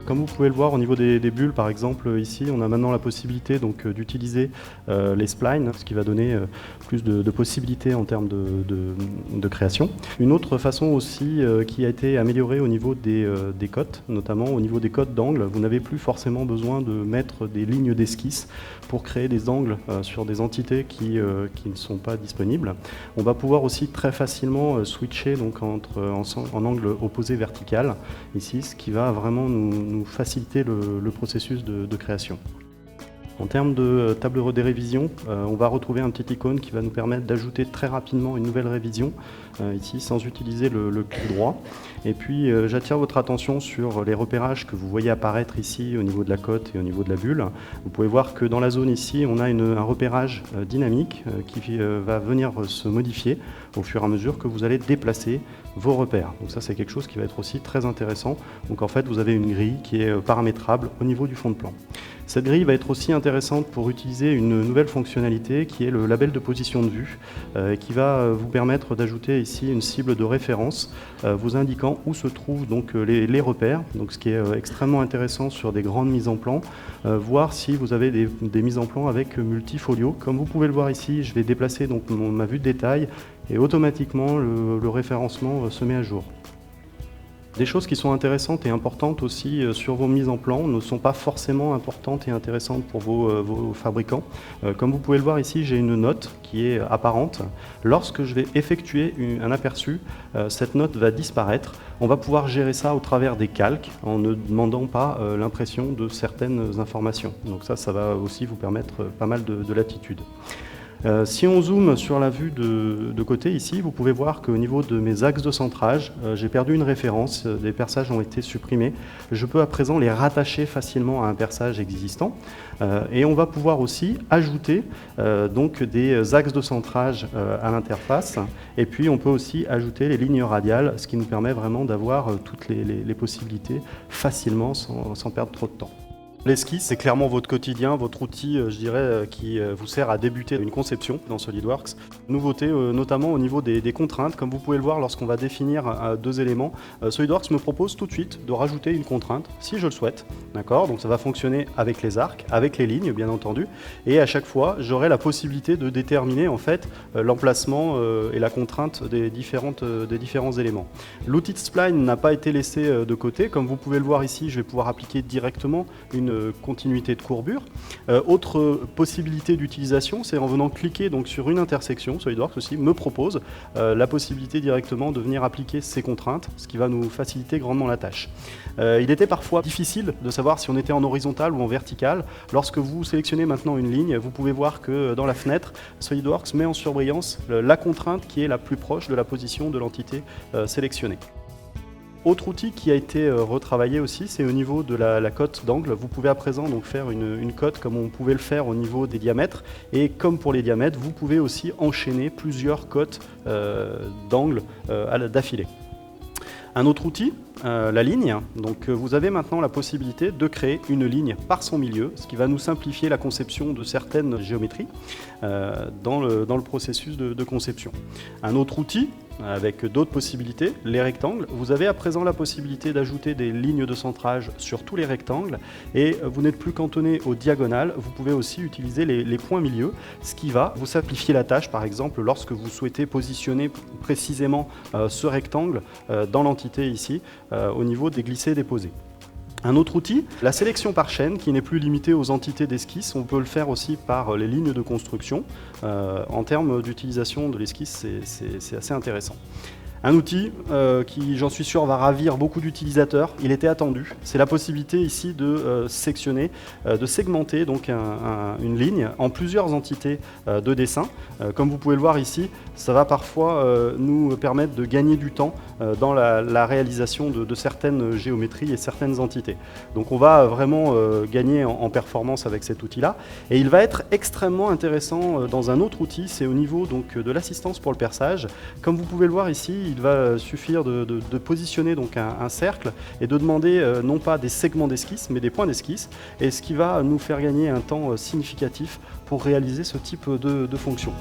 Comme vous pouvez le voir au niveau des bulles, par exemple, ici, on a maintenant la possibilité d'utiliser les splines, ce qui va donner plus de possibilités en termes de création. Une autre façon aussi qui a été améliorée au niveau des cotes, notamment au niveau des cotes d'angle, vous n'avez plus forcément besoin de mettre des lignes d'esquisse pour créer des angles sur des entités qui ne sont pas disponibles. On va pouvoir aussi très facilement switcher donc, en angle opposé vertical, ici, ce qui va vraiment nous faciliter le processus de création. En termes de table de révision, on va retrouver un petit icône qui va nous permettre d'ajouter très rapidement une nouvelle révision, ici sans utiliser le clic droit. Et puis j'attire votre attention sur les repérages que vous voyez apparaître ici au niveau de la cote et au niveau de la bulle. Vous pouvez voir que dans la zone ici, on a un repérage dynamique qui va venir se modifier au fur et à mesure que vous allez déplacer vos repères. Donc ça c'est quelque chose qui va être aussi très intéressant. Donc en fait vous avez une grille qui est paramétrable au niveau du fond de plan. Cette grille va être aussi intéressante pour utiliser une nouvelle fonctionnalité qui est le label de position de vue qui va vous permettre d'ajouter ici une cible de référence vous indiquant où se trouvent donc les repères, donc ce qui est extrêmement intéressant sur des grandes mises en plan, voir si vous avez des mises en plan avec multifolio. Comme vous pouvez le voir ici, je vais déplacer donc ma vue de détail et automatiquement le référencement se met à jour. Des choses qui sont intéressantes et importantes aussi sur vos mises en plan ne sont pas forcément importantes et intéressantes pour vos fabricants. Comme vous pouvez le voir ici, j'ai une note qui est apparente. Lorsque je vais effectuer un aperçu, cette note va disparaître. On va pouvoir gérer ça au travers des calques en ne demandant pas l'impression de certaines informations. Donc ça va aussi vous permettre pas mal de latitude. Si on zoome sur la vue de côté ici, vous pouvez voir qu'au niveau de mes axes de centrage, j'ai perdu une référence, des perçages ont été supprimés. Je peux à présent les rattacher facilement à un perçage existant et on va pouvoir aussi ajouter donc des axes de centrage à l'interface et puis on peut aussi ajouter les lignes radiales, ce qui nous permet vraiment d'avoir toutes les possibilités facilement sans perdre trop de temps. L'esquisse, c'est clairement votre quotidien, votre outil, je dirais, qui vous sert à débuter une conception dans SolidWorks. Nouveauté, notamment au niveau des contraintes. Comme vous pouvez le voir, lorsqu'on va définir deux éléments, SolidWorks me propose tout de suite de rajouter une contrainte, si je le souhaite. D'accord ? Donc ça va fonctionner avec les arcs, avec les lignes, bien entendu. Et à chaque fois, j'aurai la possibilité de déterminer, en fait, l'emplacement et la contrainte des différents éléments. L'outil de spline n'a pas été laissé de côté. Comme vous pouvez le voir ici, je vais pouvoir appliquer directement une continuité de courbure. Autre possibilité d'utilisation, c'est en venant cliquer donc, sur une intersection. SolidWorks aussi me propose la possibilité directement de venir appliquer ces contraintes, ce qui va nous faciliter grandement la tâche. Il était parfois difficile de savoir si on était en horizontal ou en vertical. Lorsque vous sélectionnez maintenant une ligne, vous pouvez voir que dans la fenêtre, SolidWorks met en surbrillance la contrainte qui est la plus proche de la position de l'entité sélectionnée. Autre outil qui a été retravaillé aussi, c'est au niveau de la cote d'angle. Vous pouvez à présent donc faire une cote comme on pouvait le faire au niveau des diamètres. Et comme pour les diamètres, vous pouvez aussi enchaîner plusieurs cotes d'angle d'affilée. Un autre outil, la ligne. Donc vous avez maintenant la possibilité de créer une ligne par son milieu, ce qui va nous simplifier la conception de certaines géométries dans le processus de conception. Un autre outil, avec d'autres possibilités, les rectangles. Vous avez à présent la possibilité d'ajouter des lignes de centrage sur tous les rectangles et vous n'êtes plus cantonné aux diagonales, vous pouvez aussi utiliser les points milieu, ce qui va vous simplifier la tâche, par exemple, lorsque vous souhaitez positionner précisément ce rectangle dans l'entité ici, au niveau des glissés-déposés. Un autre outil, la sélection par chaîne, qui n'est plus limitée aux entités d'esquisse. On peut le faire aussi par les lignes de construction. En termes d'utilisation de l'esquisse, c'est assez intéressant. Un outil qui, j'en suis sûr, va ravir beaucoup d'utilisateurs. Il était attendu. C'est la possibilité ici de sectionner, de segmenter donc une ligne en plusieurs entités de dessin. Comme vous pouvez le voir ici, ça va parfois nous permettre de gagner du temps dans la réalisation de certaines géométries et certaines entités. Donc on va vraiment gagner en performance avec cet outil-là. Et il va être extrêmement intéressant dans un autre outil, c'est au niveau donc, de l'assistance pour le perçage. Comme vous pouvez le voir ici, il va suffire de positionner donc un cercle et de demander non pas des segments d'esquisse, mais des points d'esquisse, et ce qui va nous faire gagner un temps significatif pour réaliser ce type de fonction.